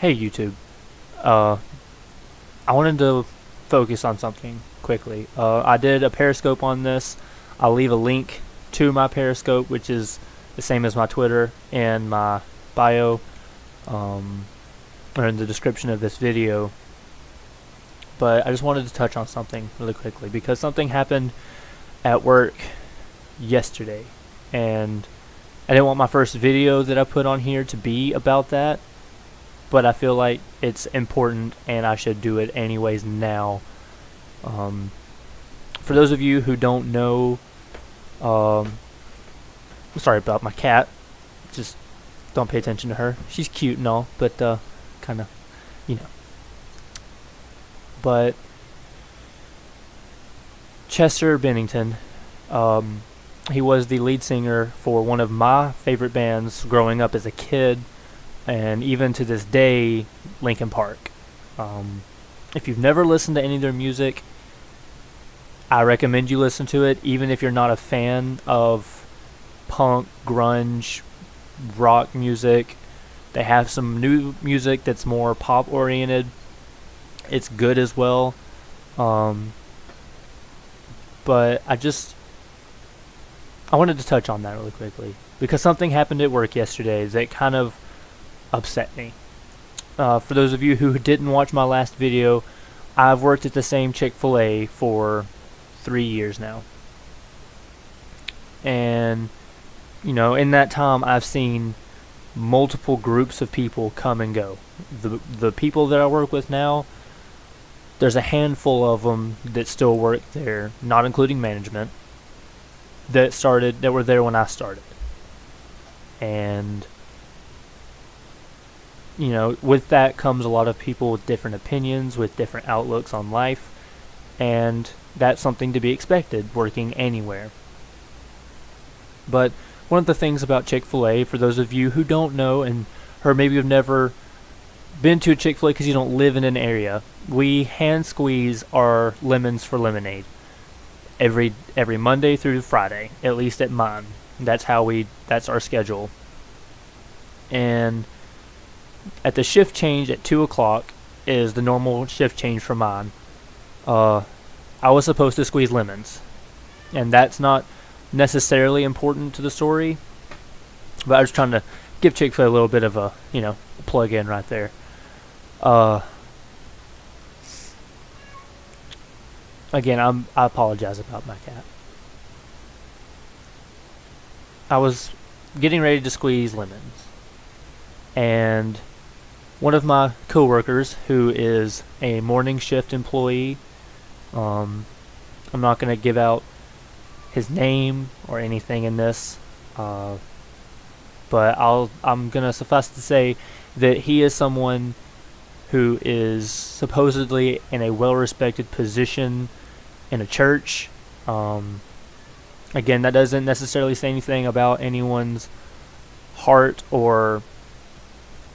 Hey YouTube. Uh, I wanted to focus on something quickly. I did a Periscope on this. I'll leave a link to my Periscope, which is the same as my Twitter, in my bio, um, or in the description of this video. But I just wanted to touch on something really quickly because something happened at work yesterday, and I didn't want my first video that I put on here to be about that, but I feel like it's important and I should do it anyways now. For those of you who don't know, I'm sorry about my cat. Just don't pay attention to her. She's cute and all, but kind of, you know. But Chester Bennington, he was the lead singer for one of my favorite bands growing up as a kid, and even to this day, Linkin Park. If you've never listened to any of their music, I recommend you listen to it, even if you're not a fan of punk, grunge, rock music. They have some new music that's more pop oriented. It's good as well. But I wanted to touch on that really quickly because something happened at work yesterday that kind of upset me. For those of you who didn't watch my last video, I've worked at the same Chick-fil-a for 3 years now. And, in that time I've seen multiple groups of people come and go. The people that I work with now, there's a handful of them that still work there, not including management, that were there when I started. And with that comes a lot of people with different opinions, with different outlooks on life, and that's something to be expected working anywhere. But one of the things about Chick-fil-A, for those of you who don't know, or maybe have never been to a Chick-fil-A because you don't live in an area, we hand squeeze our lemons for lemonade every Monday through Friday, at least at mine. That's our schedule. And at the shift change at 2 o'clock is the normal shift change for mine. I was supposed to squeeze lemons, and that's not necessarily important to the story, but I was trying to give Chick-fil-A a little bit of a plug in right there. Again, I apologize about my cat. I was getting ready to squeeze lemons, and one of my coworkers, who is a morning shift employee, I'm not going to give out his name or anything in this, but I'm going to suffice to say that he is someone who is supposedly in a well-respected position in a church. Again, that doesn't necessarily say anything about anyone's heart or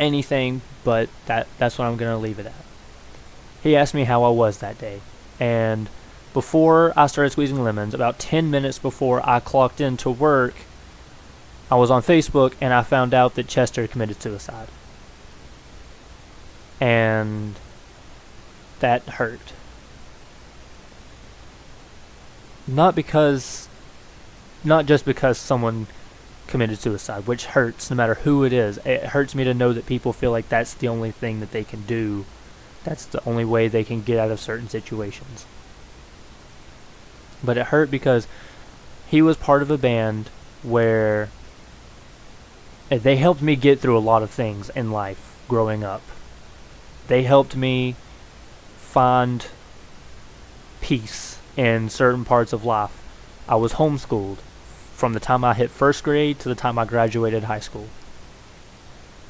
anything, but that's what I'm going to leave it at. He asked me how I was that day, and before I started squeezing lemons, about 10 minutes before I clocked in to work, I was on Facebook and I found out that Chester committed suicide. And that hurt. Not just because someone committed suicide, which hurts no matter who it is. It hurts me to know that people feel like that's the only thing that they can do. That's the only way they can get out of certain situations. But it hurt because he was part of a band where they helped me get through a lot of things in life growing up. They helped me find peace in certain parts of life. I was homeschooled from the time I hit first grade to the time I graduated high school.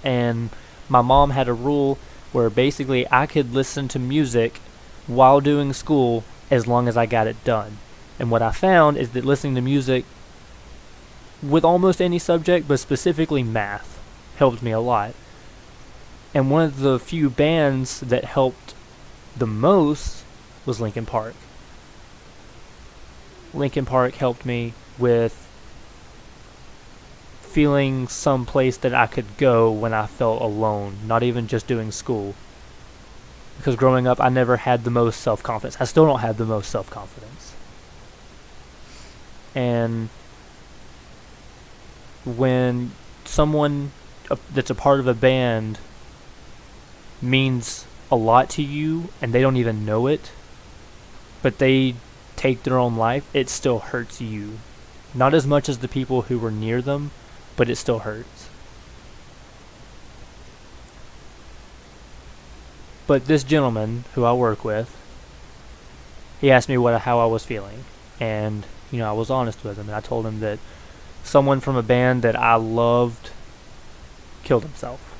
And my mom had a rule where basically I could listen to music while doing school as long as I got it done. And what I found is that listening to music with almost any subject, but specifically math, helped me a lot. And one of the few bands that helped the most was Linkin Park. Linkin Park helped me with feeling some place that I could go when I felt alone, not even just doing school. Because growing up, I never had the most self-confidence. I still don't have the most self-confidence. And when someone that's a part of a band means a lot to you and they don't even know it, but they take their own life, it still hurts you. Not as much as the people who were near them, but it still hurts. But this gentleman who I work with, he asked me how I was feeling, and I was honest with him, and I told him that someone from a band that I loved killed himself.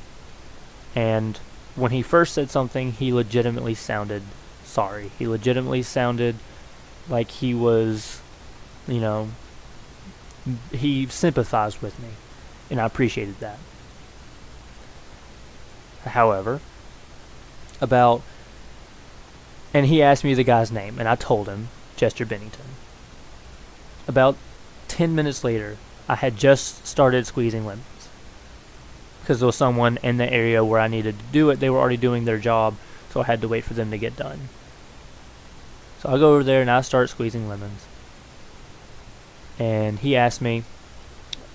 And when he first said something, he legitimately sounded sorry. He legitimately sounded like he was, he sympathized with me, and I appreciated that. However, and he asked me the guy's name, and I told him, Chester Bennington. About 10 minutes later, I had just started squeezing lemons. Because there was someone in the area where I needed to do it. They were already doing their job, so I had to wait for them to get done. So I go over there and I start squeezing lemons. And he asked me,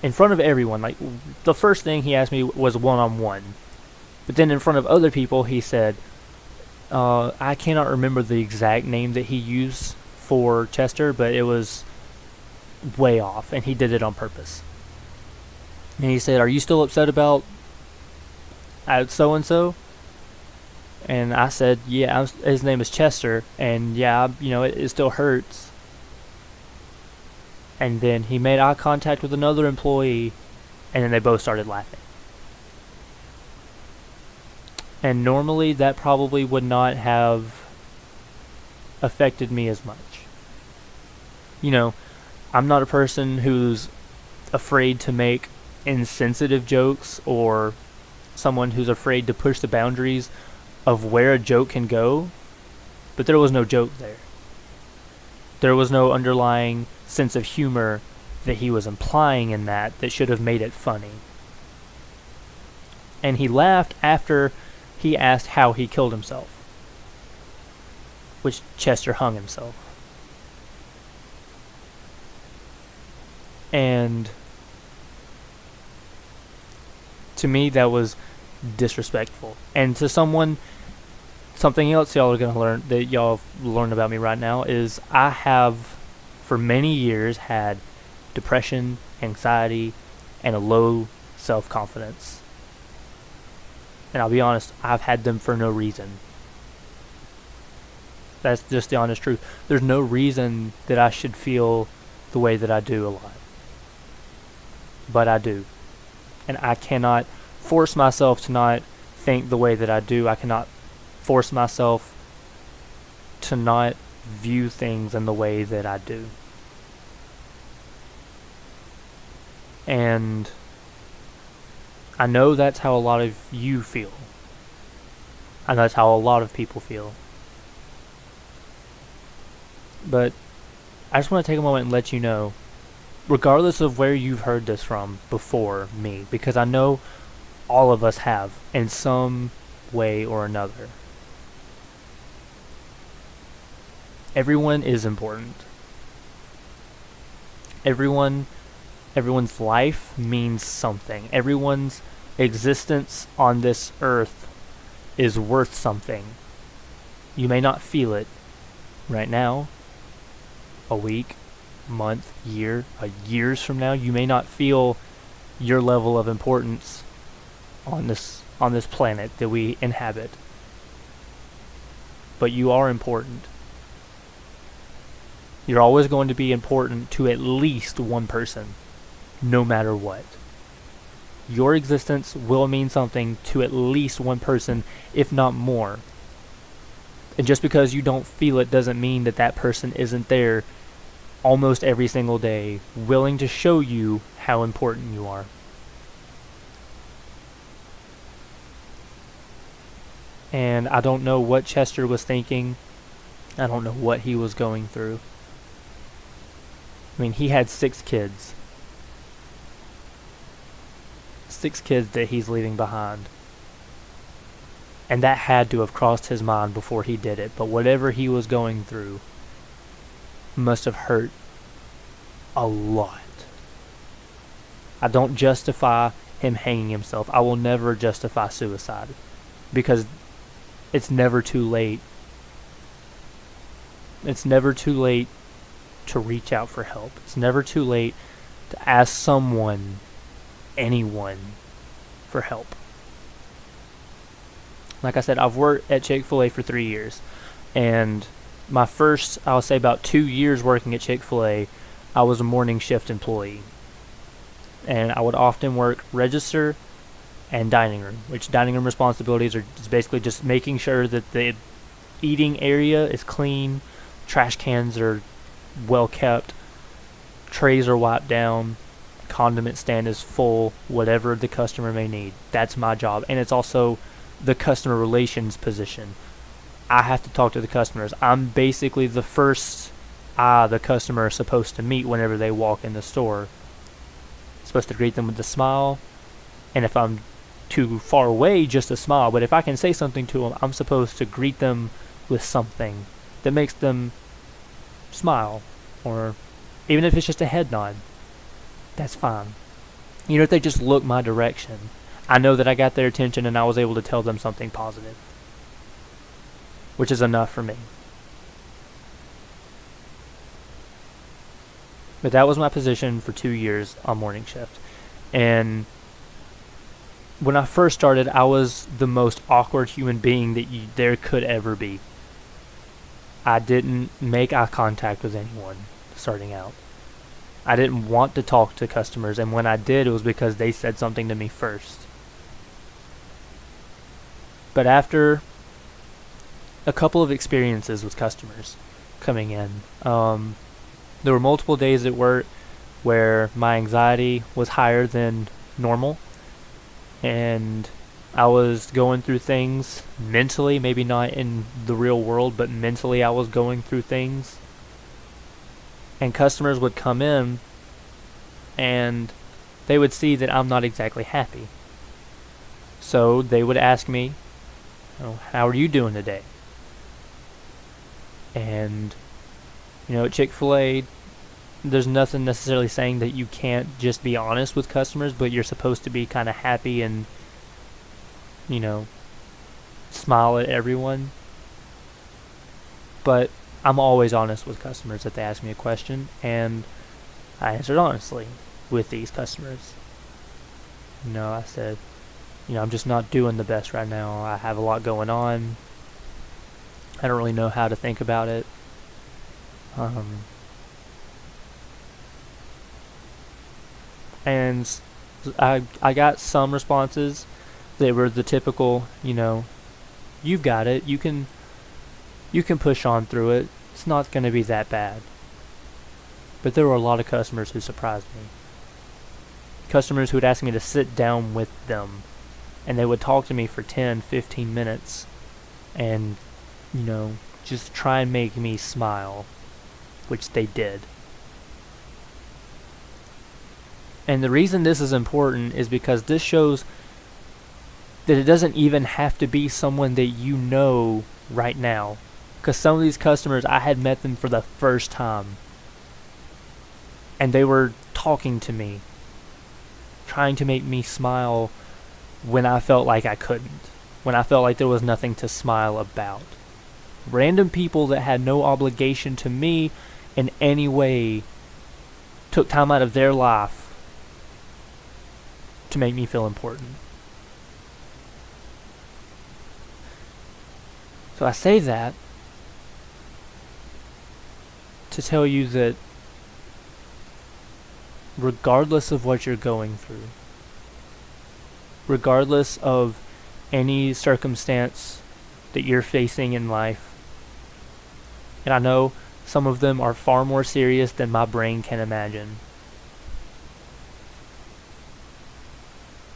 in front of everyone, like, the first thing he asked me was one-on-one. But then in front of other people, he said, I cannot remember the exact name that he used for Chester, but it was way off, and he did it on purpose. And he said, "Are you still upset about so-and-so?" And I said, "Yeah, his name is Chester, and yeah, it still hurts." And then he made eye contact with another employee, and then they both started laughing. And normally that probably would not have affected me as much. I'm not a person who's afraid to make insensitive jokes or someone who's afraid to push the boundaries of where a joke can go, but there was no joke there. There was no underlying sense of humor that he was implying in that should have made it funny. And he laughed after he asked how he killed himself, which Chester hung himself. And to me, that was disrespectful. And to something else y'all are going to learn, that y'all learn about me right now, is I have, for many years, had depression, anxiety, and a low self-confidence. And I'll be honest, I've had them for no reason. That's just the honest truth. There's no reason that I should feel the way that I do a lot. But I do. And I cannot force myself to not think the way that I do. I cannot force myself to not view things in the way that I do. And I know that's how a lot of you feel. And that's how a lot of people feel. But I just want to take a moment and let you know, regardless of where you've heard this from before me, because I know all of us have in some way or another. Everyone is important. Everyone's life means something. Everyone's existence on this earth is worth something. You may not feel it right now, a week, month, year, years from now. You may not feel your level of importance on this planet that we inhabit. But you are important. You're always going to be important to at least one person, no matter what. Your existence will mean something to at least one person, if not more. And just because you don't feel it doesn't mean that that person isn't there almost every single day, willing to show you how important you are. And I don't know what Chester was thinking. I don't know what he was going through. I mean, he had 6 kids. 6 kids that he's leaving behind. And that had to have crossed his mind before he did it. But whatever he was going through must have hurt a lot. I don't justify him hanging himself. I will never justify suicide, because it's never too late. It's never too late to reach out for help. It's never too late to ask someone, anyone, for help. Like I said, I've worked at Chick-fil-a for 3 years, and my first, I'll say about 2 years working at Chick-fil-a, I was a morning shift employee. And I would often work register and dining room, which dining room responsibilities are basically just making sure that the eating area is clean, trash cans are well kept, trays are wiped down, condiment stand is full, whatever the customer may need. That's my job. And it's also the customer relations position. I have to talk to the customers. I'm basically the first the customer is supposed to meet whenever they walk in the store. Supposed to greet them with a smile, and if I'm too far away, just a smile. But if I can say something to them, I'm supposed to greet them with something that makes them smile, or even if it's just a head nod, that's fine. You know, if they just look my direction, I know that I got their attention and I was able to tell them something positive, which is enough for me. But that was my position for 2 years on morning shift. And when I first started, I was the most awkward human being that there could ever be. I didn't make eye contact with anyone starting out. I didn't want to talk to customers, and when I did, it was because they said something to me first. But after a couple of experiences with customers coming in, there were multiple days at work where my anxiety was higher than normal, and I was going through things mentally, maybe not in the real world, but mentally I was going through things. And customers would come in and they would see that I'm not exactly happy. So they would ask me, how are you doing today? And at Chick-fil-A, there's nothing necessarily saying that you can't just be honest with customers, but you're supposed to be kind of happy and, smile at everyone. But I'm always honest with customers if they ask me a question, and I answered honestly with these customers. I said, I'm just not doing the best right now. I have a lot going on. I don't really know how to think about it. And I got some responses that were the typical, you've got it, you can push on through it, it's not going to be that bad. But there were a lot of customers who surprised me. Customers who would ask me to sit down with them, and they would talk to me for 10, 15 minutes, and, just try and make me smile, which they did. And the reason this is important is because this shows that it doesn't even have to be someone that you know right now. Because some of these customers, I had met them for the first time. And they were talking to me, trying to make me smile when I felt like I couldn't. When I felt like there was nothing to smile about. Random people that had no obligation to me in any way took time out of their life to make me feel important. So I say that to tell you that regardless of what you're going through, regardless of any circumstance that you're facing in life, and I know some of them are far more serious than my brain can imagine,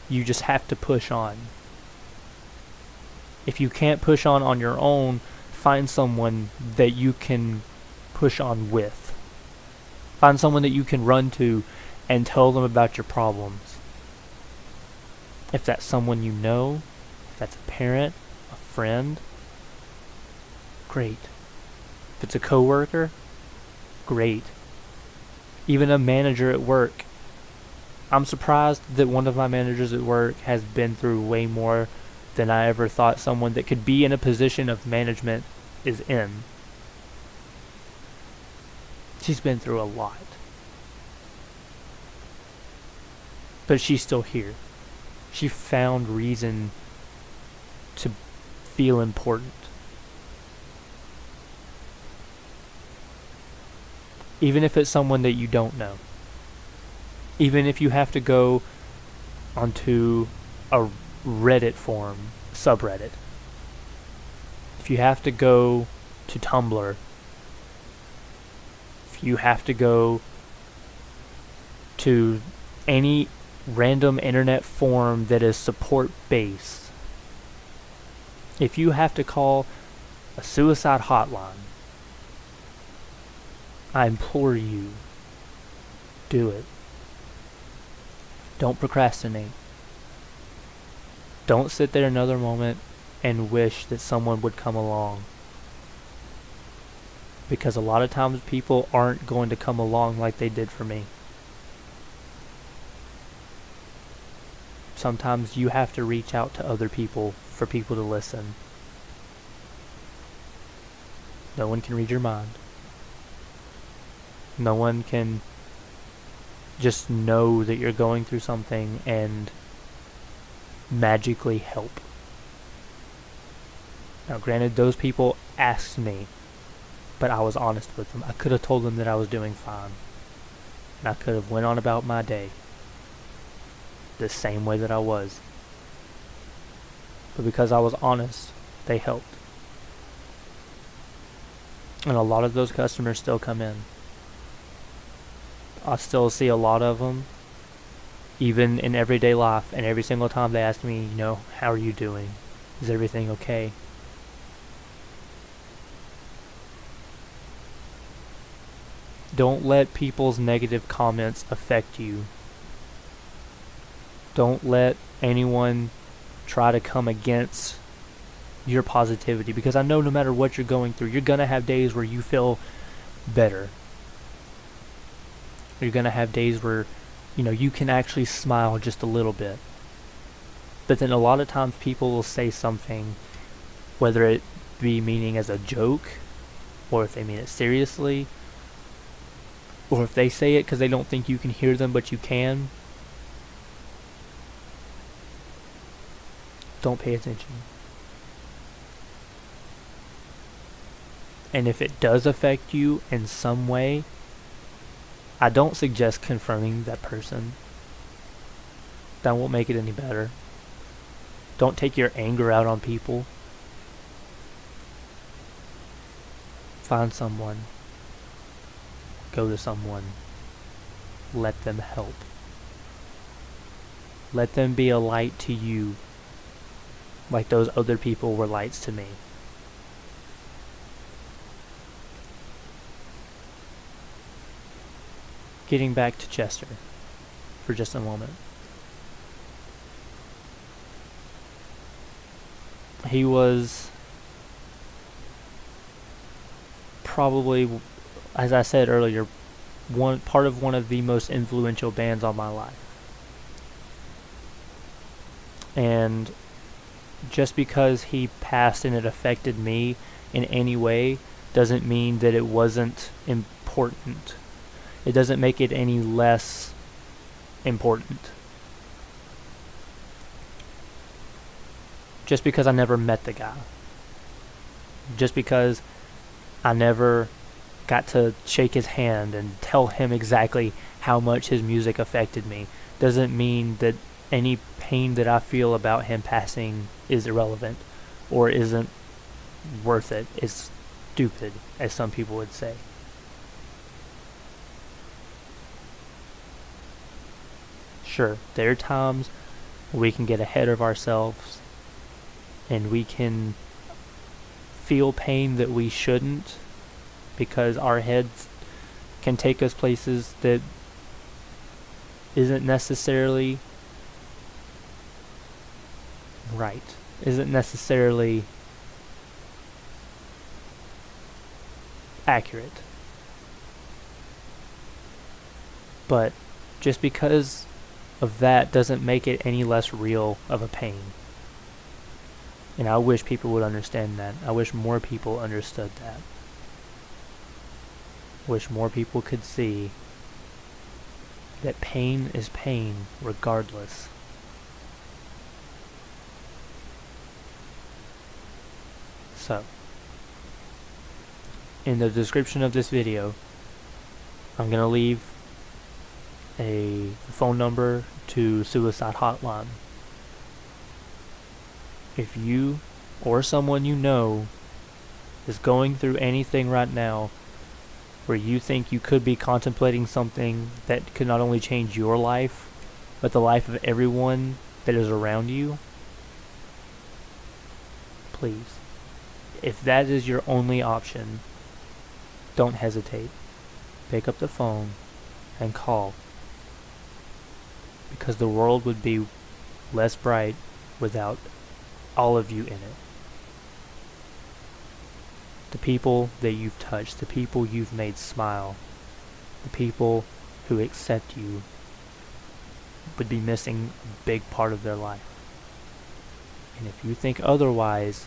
you just have to push on. If you can't push on your own, find someone that you can push on with. Find someone that you can run to and tell them about your problems. If that's someone you know, if that's a parent, a friend, great. If it's a coworker, great. Even a manager at work. I'm surprised that one of my managers at work has been through way more than I ever thought someone that could be in a position of management is in. She's been through a lot. But she's still here. She found reason to feel important. Even if it's someone that you don't know. Even if you have to go onto a Reddit forum, subreddit. If you have to go to Tumblr. If you have to go to any random internet forum that is support based. If you have to call a suicide hotline, I implore you, do it. Don't procrastinate. Don't sit there another moment and wish that someone would come along. Because a lot of times people aren't going to come along like they did for me. Sometimes you have to reach out to other people for people to listen. No one can read your mind. No one can just know that you're going through something and magically help. Now, granted, those people asked me, but I was honest with them. I could have told them that I was doing fine. And I could have went on about my day the same way that I was. But because I was honest, they helped. And a lot of those customers still come in. I still see a lot of them, even in everyday life, and every single time they ask me, how are you doing? Is everything okay? Don't let people's negative comments affect you. Don't let anyone try to come against your positivity, because I know no matter what you're going through, you're going to have days where you feel better. You're going to have days where, you can actually smile just a little bit. But then a lot of times people will say something, whether it be meaning as a joke, or if they mean it seriously, or if they say it because they don't think you can hear them but you can. Don't pay attention. And if it does affect you in some way, I don't suggest confronting that person. That won't make it any better. Don't take your anger out on people. Find someone. Go to someone. Let them help. Let them be a light to you, like those other people were lights to me. Getting back to Chester for just a moment. He was probably, as I said earlier, part of one of the most influential bands on my life. And just because he passed and it affected me in any way doesn't mean that it wasn't important. It doesn't make it any less important. Just because I never met the guy. Just because I never got to shake his hand and tell him exactly how much his music affected me doesn't mean that any pain that I feel about him passing is irrelevant or isn't worth it. It's stupid, as some people would say. Sure, there are times we can get ahead of ourselves and we can feel pain that we shouldn't, because our heads can take us places that isn't necessarily right isn't necessarily accurate. But just because of that doesn't make it any less real of a pain. And I wish people would understand that. I wish more people understood that. I wish more people could see that pain is pain regardless. So, in the description of this video, I'm going to leave a phone number to Suicide Hotline. If you or someone you know is going through anything right now where you think you could be contemplating something that could not only change your life, but the life of everyone that is around you, please, if that is your only option, don't hesitate. Pick up the phone and call. Because the world would be less bright without all of you in it. The people that you've touched, the people you've made smile, the people who accept you would be missing a big part of their life. And if you think otherwise,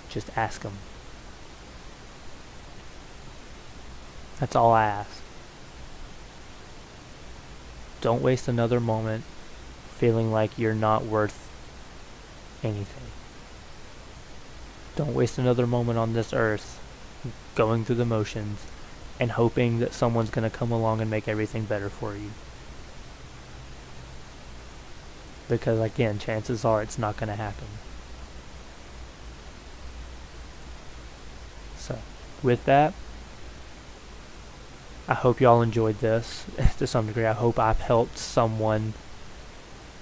just ask them. That's all I ask. Don't waste another moment feeling like you're not worth anything. Don't waste another moment on this earth going through the motions and hoping that someone's going to come along and make everything better for you. Because again, chances are it's not going to happen. So, with that, I hope y'all enjoyed this to some degree. I hope I've helped someone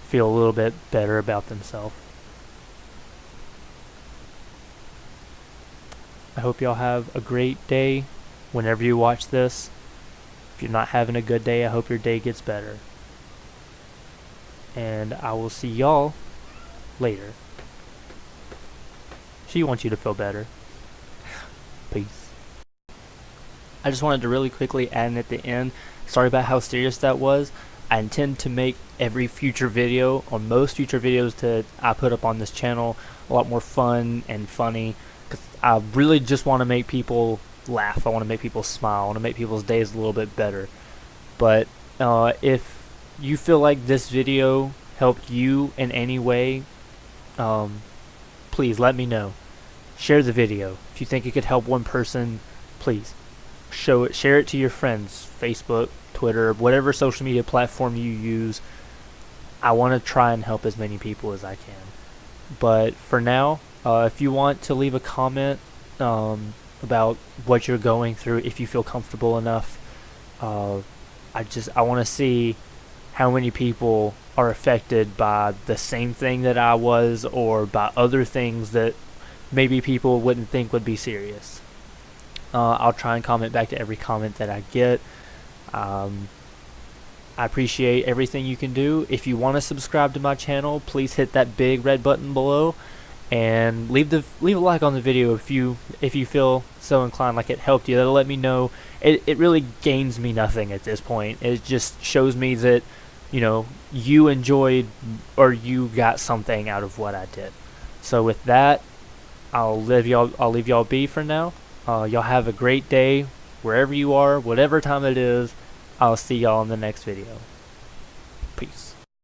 feel a little bit better about themselves. I hope y'all have a great day whenever you watch this. If you're not having a good day, I hope your day gets better. And I will see y'all later. She wants you to feel better. Peace. I just wanted to really quickly add in at the end, sorry about how serious that was. I intend to make every future video, or most future videos that I put up on this channel, a lot more fun and funny. Because I really just want to make people laugh. I want to make people smile. I want to make people's days a little bit better. But if you feel like this video helped you in any way, please let me know. Share the video. If you think it could help one person, please show it. Share it to your friends. Facebook, Twitter, whatever social media platform you use. I want to try and help as many people as I can. But for now, if you want to leave a comment about what you're going through, if you feel comfortable enough, I want to see how many people are affected by the same thing that I was, or by other things that maybe people wouldn't think would be serious. I'll try and comment back to every comment that I get. I appreciate everything you can do. If you want to subscribe to my channel, please hit that big red button below. And leave a like on the video if you feel so inclined, like it helped you. That'll let me know. It really gains me nothing at this point. It just shows me that, you know, you enjoyed or you got something out of what I did. So with that, I'll leave y'all be for now. Y'all have a great day wherever you are, whatever time it is. I'll see y'all in the next video. Peace.